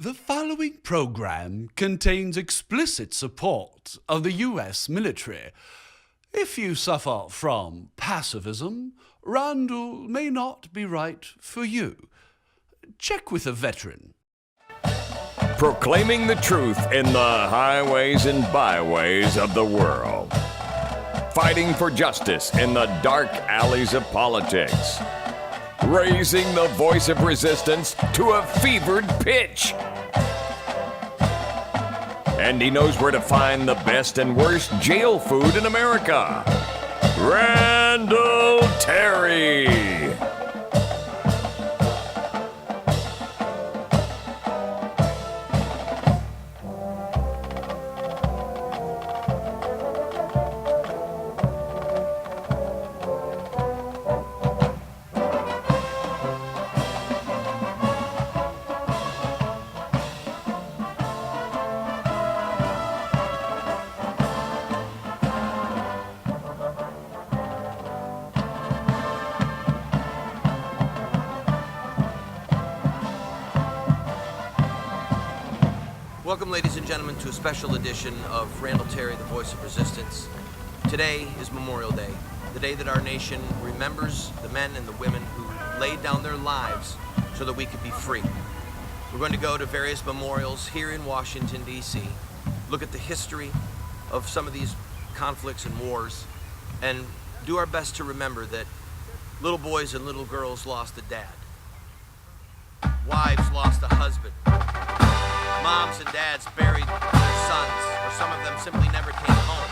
The following program contains explicit support of the U.S. military. If you suffer from pacifism, Randall may not be right for you. Check with a veteran. Proclaiming the truth in the highways and byways of the world. Fighting for justice in the dark alleys of politics. Raising the voice of resistance to a fevered pitch. And he knows where to find the best and worst jail food in America. Randall Terry. Welcome, ladies and gentlemen, to a special edition of Randall Terry, the Voice of Resistance. Today is Memorial Day, the day that our nation remembers the men and the women who laid down their lives so that we could be free. We're going to go to various memorials here in Washington, D.C., look at the history of some of these conflicts and wars, and do our best to remember that little boys and little girls lost a dad. Wives lost a husband. Moms and dads buried their sons, or some of them simply never came home.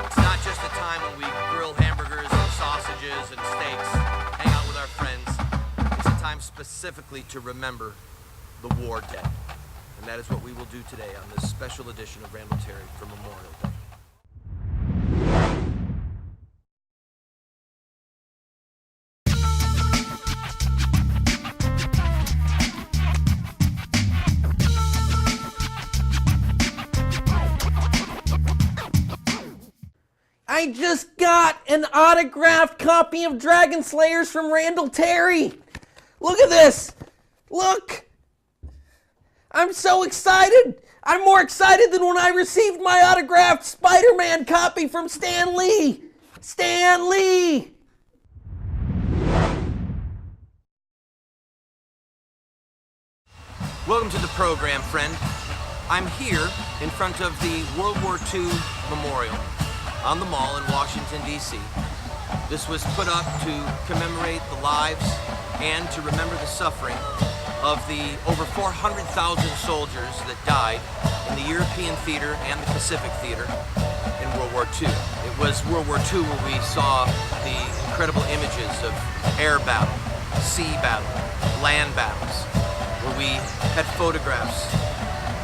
It's not just a time when we grill hamburgers and sausages and steaks, hang out with our friends. It's a time specifically to remember the war dead. And that is what we will do today on this special edition of Randall Terry for Memorial Day. I just got an autographed copy of Dragon Slayers from Randall Terry. Look at this. Look. I'm so excited. I'm more excited than when I received my autographed Spider-Man copy from Stan Lee. Stan Lee. Welcome to the program, friend. I'm here in front of the World War II Memorial on the Mall in Washington, D.C. This was put up to commemorate the lives and to remember the suffering of the over 400,000 soldiers that died in the European theater and the Pacific theater in World War II. It was World War II where we saw the incredible images of air battle, sea battle, land battles, where we had photographs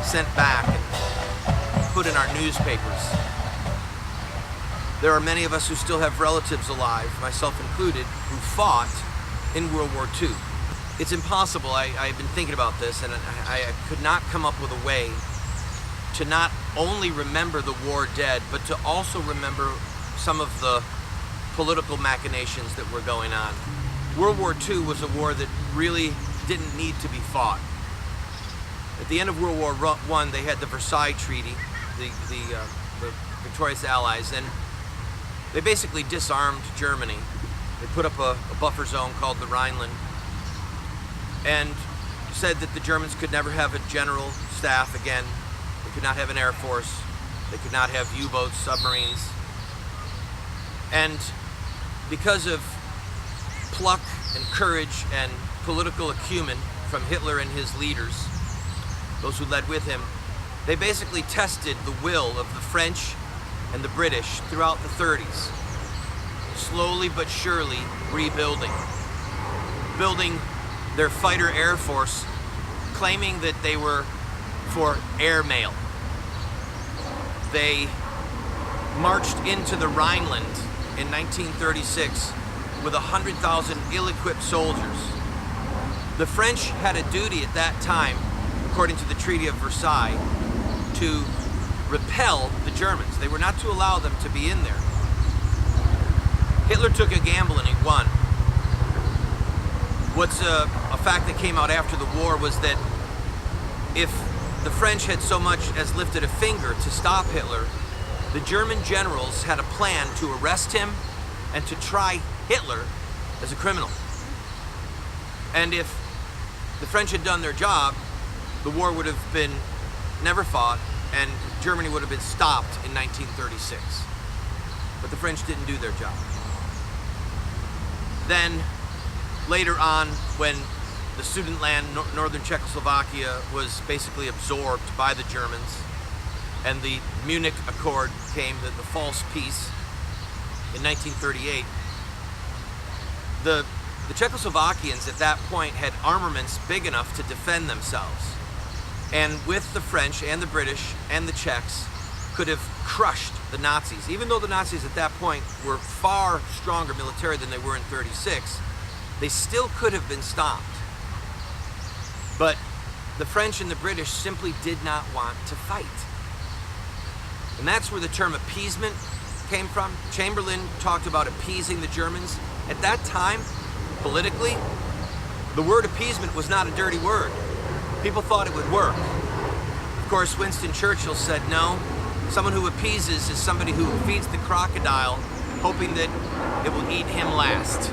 sent back and put in our newspapers. There are many of us who still have relatives alive, myself included, who fought in World War II. It's impossible. I've been thinking about this, and I could not come up with a way to not only remember the war dead, but to also remember some of the political machinations that were going on. World War II was a war that really didn't need to be fought. At the end of World War I, they had the Versailles Treaty, the victorious Allies, and they basically disarmed Germany. They put up a buffer zone called the Rhineland and said that the Germans could never have a general staff again. They could not have an air force. They could not have U-boats, submarines. And because of pluck and courage and political acumen from Hitler and his leaders, those who led with him, they basically tested the will of the French and the British throughout the 30s, slowly but surely rebuilding, building their fighter air force, claiming that they were for airmail. They marched into the Rhineland in 1936 with 100,000 ill-equipped soldiers. The French had a duty at that time, according to the Treaty of Versailles, to repel the Germans. They were not to allow them to be in there. Hitler took a gamble and he won. What's a fact that came out after the war was that If the French had so much as lifted a finger to stop Hitler, the German generals had a plan to arrest him and to try Hitler as a criminal. And if the French had done their job, the war would have been never fought and Germany would have been stopped in 1936. But the French didn't do their job. Then, later on, when the Sudetenland, northern Czechoslovakia, was basically absorbed by the Germans, and the Munich Accord came, the false peace, in 1938, the Czechoslovakians at that point had armaments big enough to defend themselves. And with the French and the British and the Czechs could have crushed the Nazis. Even though the Nazis at that point were far stronger military than they were in 36, they still could have been stopped. But the French and the British simply did not want to fight. And that's where the term appeasement came from. Chamberlain talked about appeasing the Germans. At that time, politically, the word appeasement was not a dirty word. People thought it would work. Of course, Winston Churchill said no. Someone who appeases is somebody who feeds the crocodile, hoping that it will eat him last.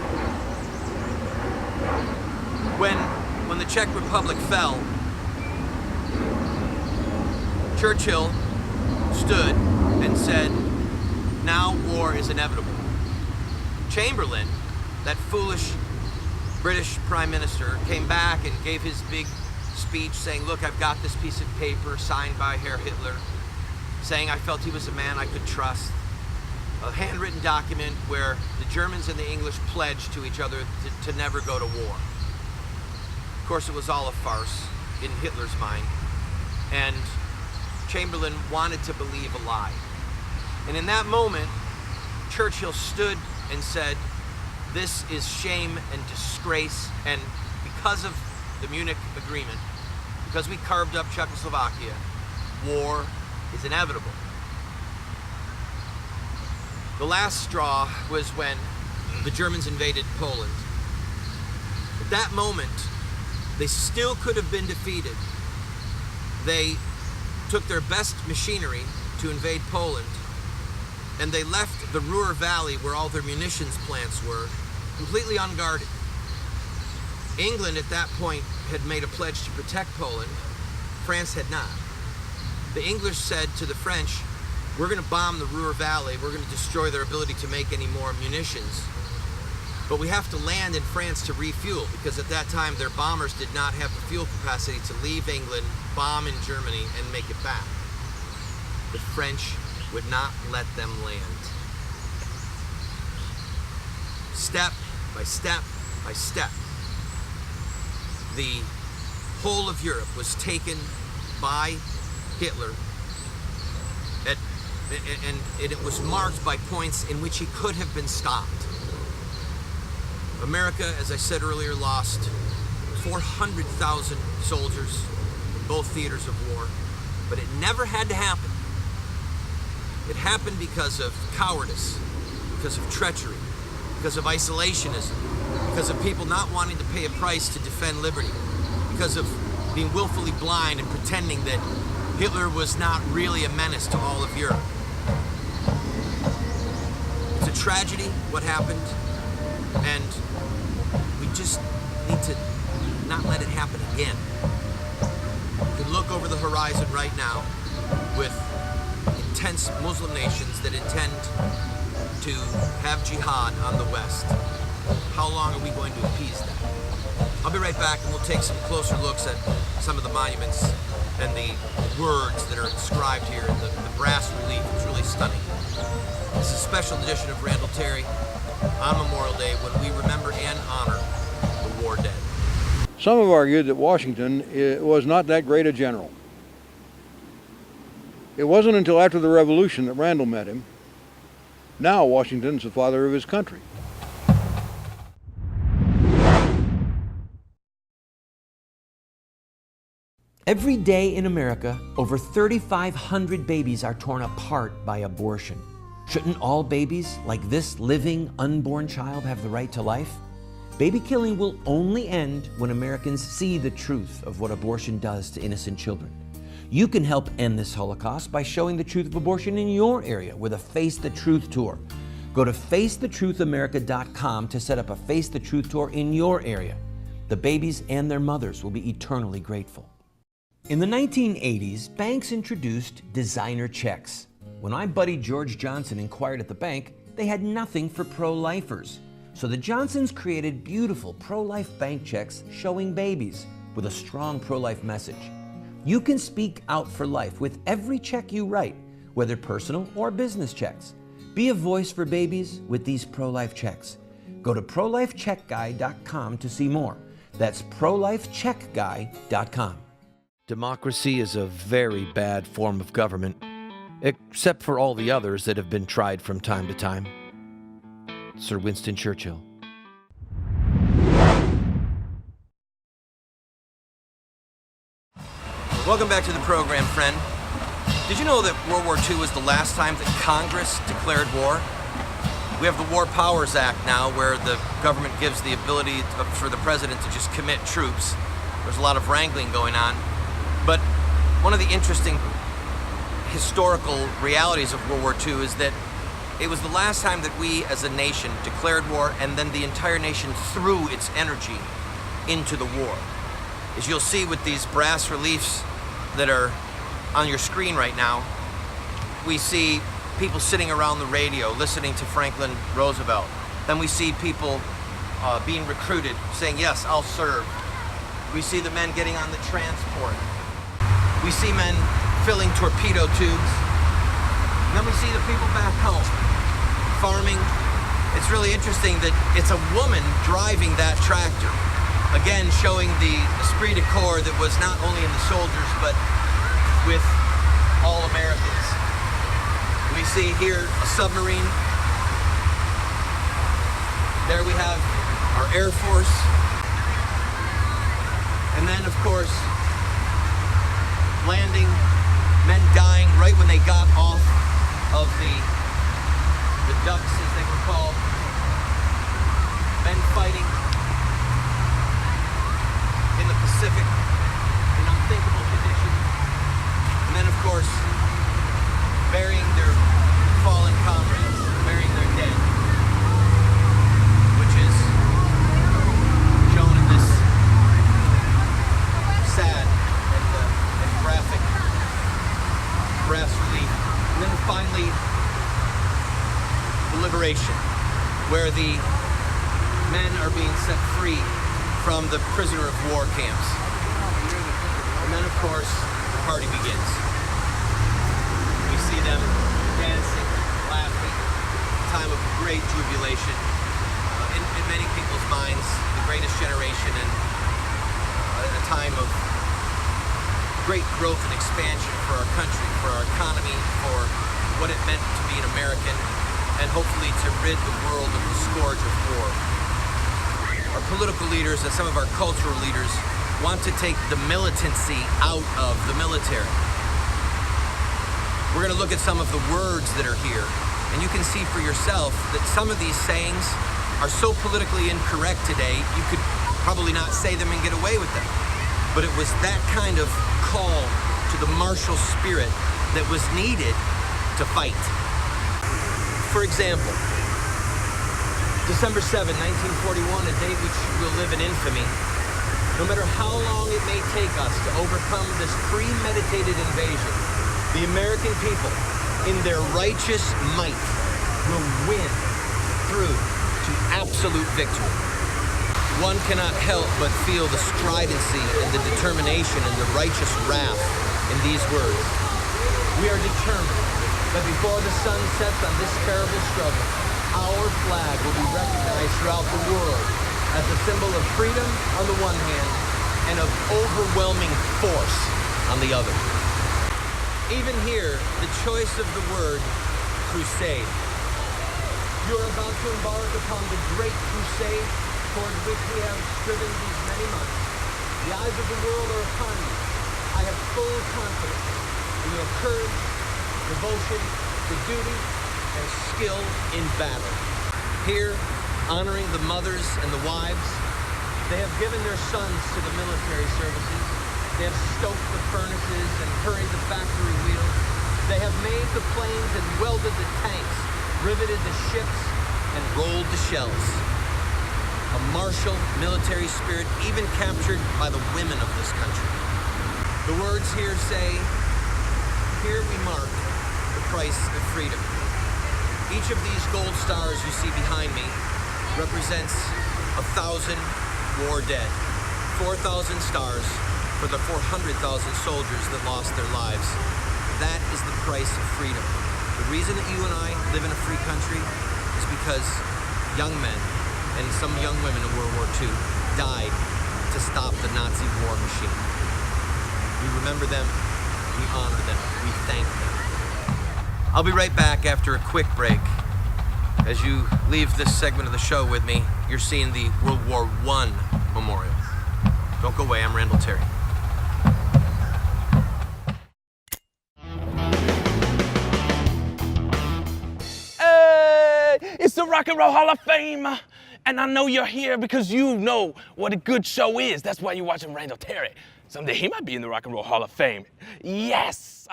When the Czech Republic fell, Churchill stood and said, now war is inevitable. Chamberlain, that foolish British Prime Minister, came back and gave his big speech saying, look, I've got this piece of paper signed by Herr Hitler, saying I felt he was a man I could trust. A handwritten document where the Germans and the English pledged to each other to never go to war. Of course, it was all a farce in Hitler's mind, and Chamberlain wanted to believe a lie. And in that moment, Churchill stood and said, this is shame and disgrace, and because of the Munich Agreement, because we carved up Czechoslovakia, war is inevitable. The last straw was when the Germans invaded Poland. At that moment, they still could have been defeated. They took their best machinery to invade Poland, and they left the Ruhr Valley, where all their munitions plants were, completely unguarded. England at that point had made a pledge to protect Poland. France had not. The English said to the French, we're going to bomb the Ruhr Valley, we're going to destroy their ability to make any more munitions, but we have to land in France to refuel, because at that time their bombers did not have the fuel capacity to leave England, bomb in Germany, and make it back. The French would not let them land. Step by step by step, the whole of Europe was taken by Hitler, and it was marked by points in which he could have been stopped. America, as I said earlier, lost 400,000 soldiers in both theaters of war, but it never had to happen. It happened because of cowardice, because of treachery, because of isolationism, because of people not wanting to pay a price to defend liberty, because of being willfully blind and pretending that Hitler was not really a menace to all of Europe. It's a tragedy what happened, and we just need to not let it happen again. You can look over the horizon right now with intense Muslim nations that intend to have jihad on the West. How long are we going to appease them? I'll be right back, and we'll take some closer looks at some of the monuments and the words that are inscribed here in the brass relief. It's really stunning. This is a special edition of Randall Terry on Memorial Day, when we remember and honor the war dead. Some have argued that Washington was not that great a general. It wasn't until after the Revolution that Randall met him. Now Washington's the father of his country. Every day in America, over 3,500 babies are torn apart by abortion. Shouldn't all babies, like this living, unborn child, have the right to life? Baby killing will only end when Americans see the truth of what abortion does to innocent children. You can help end this Holocaust by showing the truth of abortion in your area with a Face the Truth tour. Go to facethetruthamerica.com to set up a Face the Truth tour in your area. The babies and their mothers will be eternally grateful. In the 1980s, banks introduced designer checks. When my buddy George Johnson inquired at the bank, they had nothing for pro-lifers. So the Johnsons created beautiful pro-life bank checks showing babies with a strong pro-life message. You can speak out for life with every check you write, whether personal or business checks. Be a voice for babies with these pro-life checks. Go to prolifecheckguy.com to see more. That's prolifecheckguy.com. Democracy is a very bad form of government, except for all the others that have been tried from time to time. Sir Winston Churchill. Welcome back to the program, friend. Did you know that World War II was the last time that Congress declared war? We have the War Powers Act now, where the government gives the ability for the president to just commit troops. There's a lot of wrangling going on. But one of the interesting historical realities of World War II is that it was the last time that we as a nation declared war, and then the entire nation threw its energy into the war. As you'll see with these brass reliefs that are on your screen right now, we see people sitting around the radio listening to Franklin Roosevelt. Then we see people being recruited saying, yes, I'll serve. We see the men getting on the transport. We see men filling torpedo tubes. And then we see the people back home, farming. It's really interesting that it's a woman driving that tractor. Again, showing the esprit de corps that was not only in the soldiers, but with all Americans. We see here a submarine. There we have our Air Force. And then, of course, landing, men dying right when they got off of the ducks, as they were called. Men fighting in the Pacific in unthinkable conditions. And then, of course, burying their fallen comrades, burying their dead, which is shown in this sad and graphic brass relief. And then finally, the liberation, where the men are being set free from the prisoner of war camps. And then, of course, the party begins. We see them dancing, laughing, a time of great jubilation. In many people's minds, the greatest generation, and a time of great growth and expansion for our country, for our economy, for what it meant to be an American, and hopefully to rid the world of the scourge of war. Our political leaders and some of our cultural leaders want to take the militancy out of the military. We're going to look at some of the words that are here, and you can see for yourself that some of these sayings are so politically incorrect today, you could probably not say them and get away with them. But it was that kind of call to the martial spirit that was needed to fight. For example, December 7, 1941, a day which will live in infamy. No matter how long it may take us to overcome this premeditated invasion, the American people, in their righteous might, will win through to absolute victory. One cannot help but feel the stridency and the determination and the righteous wrath in these words. We are determined that before the sun sets on this terrible struggle, our flag will be recognized throughout the world as a symbol of freedom on the one hand and of overwhelming force on the other. Even here, the choice of the word crusade. You're about to embark upon the great crusade toward which we have striven these many months. The eyes of the world are upon you. I have full confidence in your courage, devotion to duty, and skill in battle. Here, honoring the mothers and the wives. They have given their sons to the military services. They have stoked the furnaces and hurried the factory wheels. They have made the planes and welded the tanks, riveted the ships, and rolled the shells. A martial military spirit even captured by the women of this country. The words here say, "Here we mark the price of freedom." Each of these gold stars you see behind me represents 1,000 war dead. 4,000 stars for the 400,000 soldiers that lost their lives. That is the price of freedom. The reason that you and I live in a free country is because young men and some young women in World War II died to stop the Nazi war machine. We remember them, we honor them, we thank them. I'll be right back after a quick break. As you leave this segment of the show with me, you're seeing the World War I memorial. Don't go away, I'm Randall Terry. It's the Rock and Roll Hall of Fame, and I know you're here because you know what a good show is. That's why you're watching Randall Terry. Someday he might be in the Rock and Roll Hall of Fame. Yes!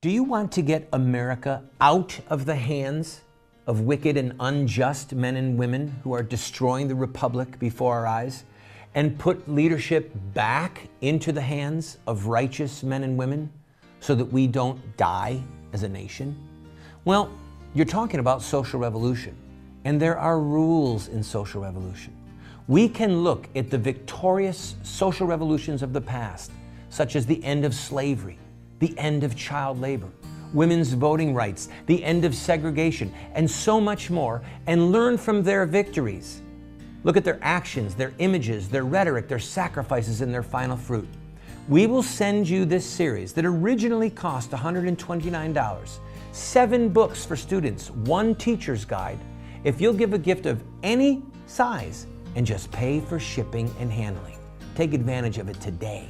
Do you want to get America out of the hands of wicked and unjust men and women who are destroying the republic before our eyes, and put leadership back into the hands of righteous men and women so that we don't die as a nation? Well, you're talking about social revolution, and there are rules in social revolution. We can look at the victorious social revolutions of the past, such as the end of slavery, the end of child labor, women's voting rights, the end of segregation, and so much more, and learn from their victories. Look at their actions, their images, their rhetoric, their sacrifices, and their final fruit. We will send you this series that originally cost $129, 7 books for students, 1 teacher's guide, if you'll give a gift of any size and just pay for shipping and handling. Take advantage of it today.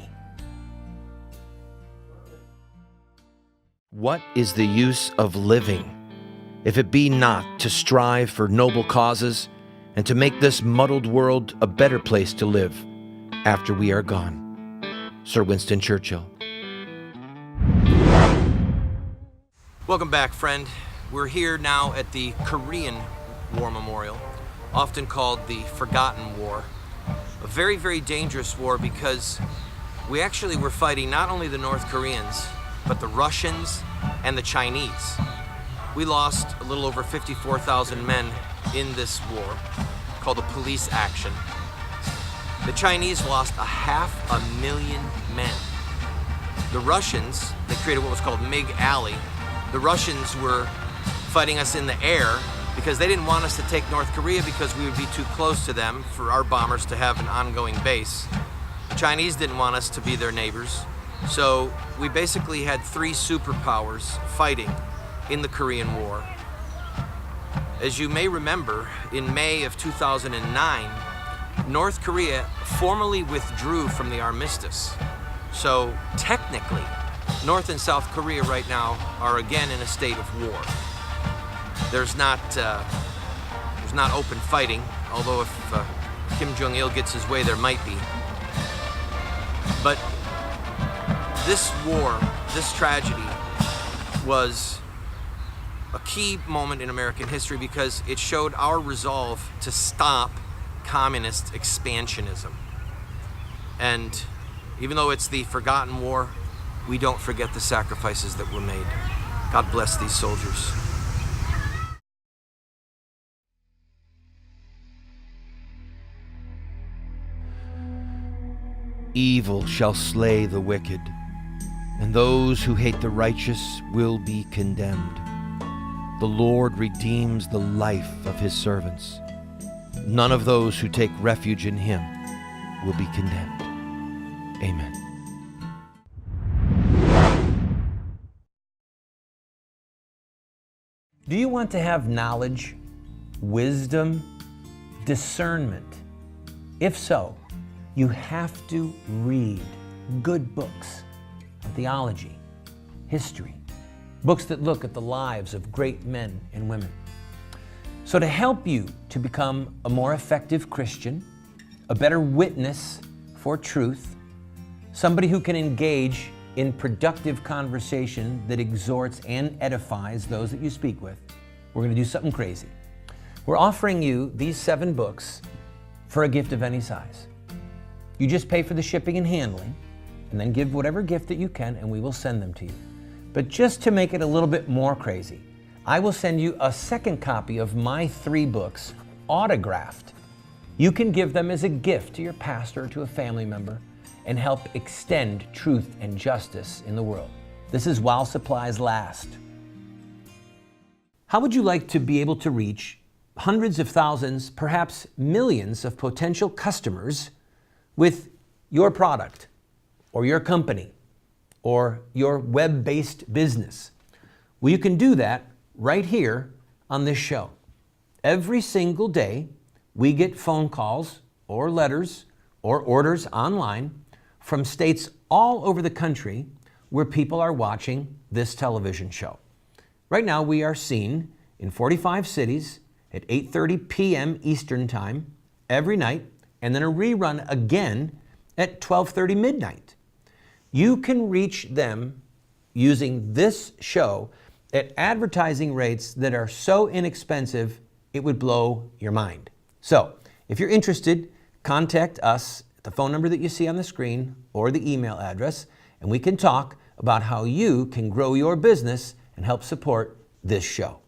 What is the use of living, if it be not to strive for noble causes and to make this muddled world a better place to live after we are gone? Sir Winston Churchill. Welcome back, friend. We're here now at the Korean War Memorial, often called the Forgotten War. A very, very dangerous war because we actually were fighting not only the North Koreans, but the Russians and the Chinese. We lost a little over 54,000 men in this war, called a police action. The Chinese lost 500,000 men. The Russians, they created what was called MiG Alley. The Russians were fighting us in the air because they didn't want us to take North Korea because we would be too close to them for our bombers to have an ongoing base. The Chinese didn't want us to be their neighbors. So we basically had 3 superpowers fighting in the Korean War. As you may remember, in May of 2009, North Korea formally withdrew from the armistice. So technically, North and South Korea right now are again in a state of war. There's not open fighting, although if Kim Jong-il gets his way, there might be. But this war, this tragedy, was a key moment in American history because it showed our resolve to stop communist expansionism. And even though it's the forgotten war, we don't forget the sacrifices that were made. God bless these soldiers. Evil shall slay the wicked, and those who hate the righteous will be condemned. The Lord redeems the life of his servants. None of those who take refuge in him will be condemned. Amen. Do you want to have knowledge, wisdom, discernment? If so, you have to read good books on theology, history, books that look at the lives of great men and women. So to help you to become a more effective Christian, a better witness for truth, somebody who can engage in productive conversation that exhorts and edifies those that you speak with, we're going to do something crazy. We're offering you these 7 books for a gift of any size. You just pay for the shipping and handling, and then give whatever gift that you can, and we will send them to you. But just to make it a little bit more crazy, I will send you a second copy of my 3 books, autographed. You can give them as a gift to your pastor or to a family member and help extend truth and justice in the world. This is while supplies last. How would you like to be able to reach hundreds of thousands, perhaps millions of potential customers with your product or your company or your web-based business? Well, you can do that right here on this show. Every single day, we get phone calls or letters or orders online from states all over the country where people are watching this television show. Right now, we are seen in 45 cities at 8:30 p.m. Eastern Time every night, and then a rerun again at 12:30 midnight. You can reach them using this show at advertising rates that are so inexpensive, it would blow your mind. So, if you're interested, contact us at the phone number that you see on the screen or the email address, and we can talk about how you can grow your business and help support this show.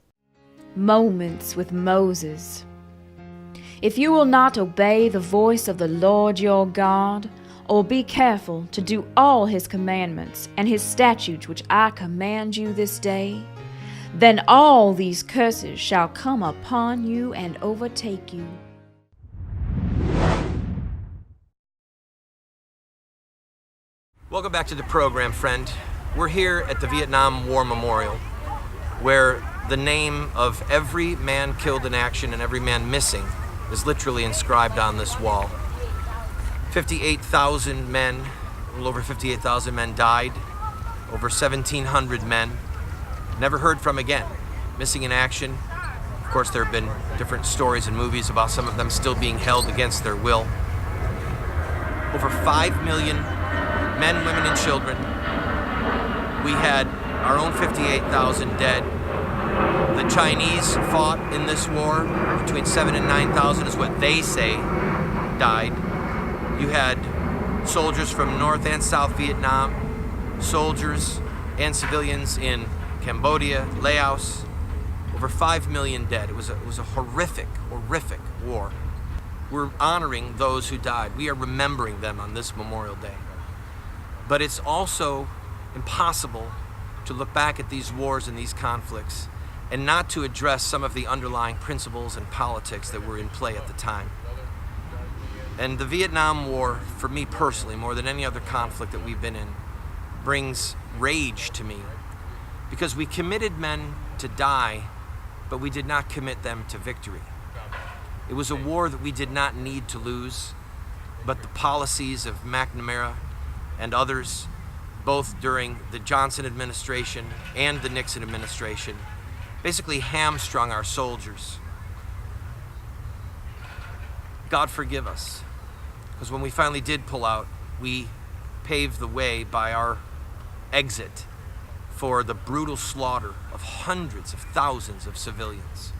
Moments with Moses. If you will not obey the voice of the Lord your God, or be careful to do all his commandments and his statutes which I command you this day, then all these curses shall come upon you and overtake you. Welcome back to the program, friend. We're here at the Vietnam War Memorial, where the name of every man killed in action and every man missing is literally inscribed on this wall. 58,000 men, a little over 58,000 men died, over 1,700 men never heard from again, missing in action. Of course, there have been different stories and movies about some of them still being held against their will. Over 5 million men, women, and children. We had our own 58,000 dead. The Chinese fought in this war. Between 7,000 and 9,000 is what they say died. You had soldiers from North and South Vietnam, soldiers and civilians in Cambodia, Laos. Over 5 million dead. It was a horrific war. We're honoring those who died. We are remembering them on this Memorial Day. But it's also impossible to look back at these wars and these conflicts and not to address some of the underlying principles and politics that were in play at the time. And the Vietnam War, for me personally, more than any other conflict that we've been in, brings rage to me because we committed men to die, but we did not commit them to victory. It was a war that we did not need to lose, but the policies of McNamara and others, both during the Johnson administration and the Nixon administration, basically hamstrung our soldiers. God forgive us, because when we finally did pull out, we paved the way by our exit for the brutal slaughter of hundreds of thousands of civilians.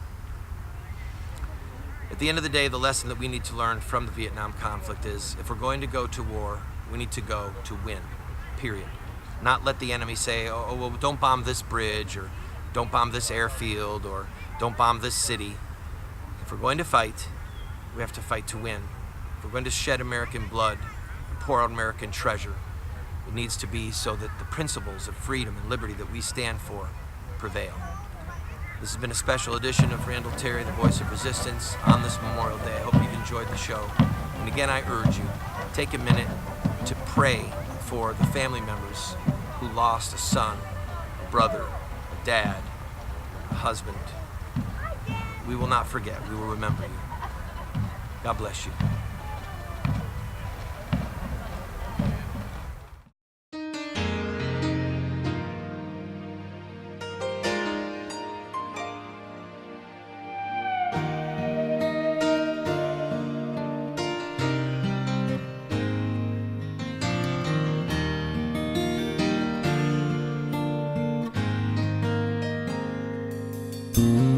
At the end of the day, the lesson that we need to learn from the Vietnam conflict is if we're going to go to war, we need to go to win, period. Not let the enemy say, oh, well, don't bomb this bridge, or don't bomb this airfield, or don't bomb this city. If we're going to fight, we have to fight to win. If we're going to shed American blood and pour out American treasure, it needs to be so that the principles of freedom and liberty that we stand for prevail. This has been a special edition of Randall Terry, the Voice of Resistance, on this Memorial Day. I hope you've enjoyed the show. And again, I urge you, take a minute to pray for the family members who lost a son, a brother, a dad, a husband. We will not forget. We will remember you. God bless you. you.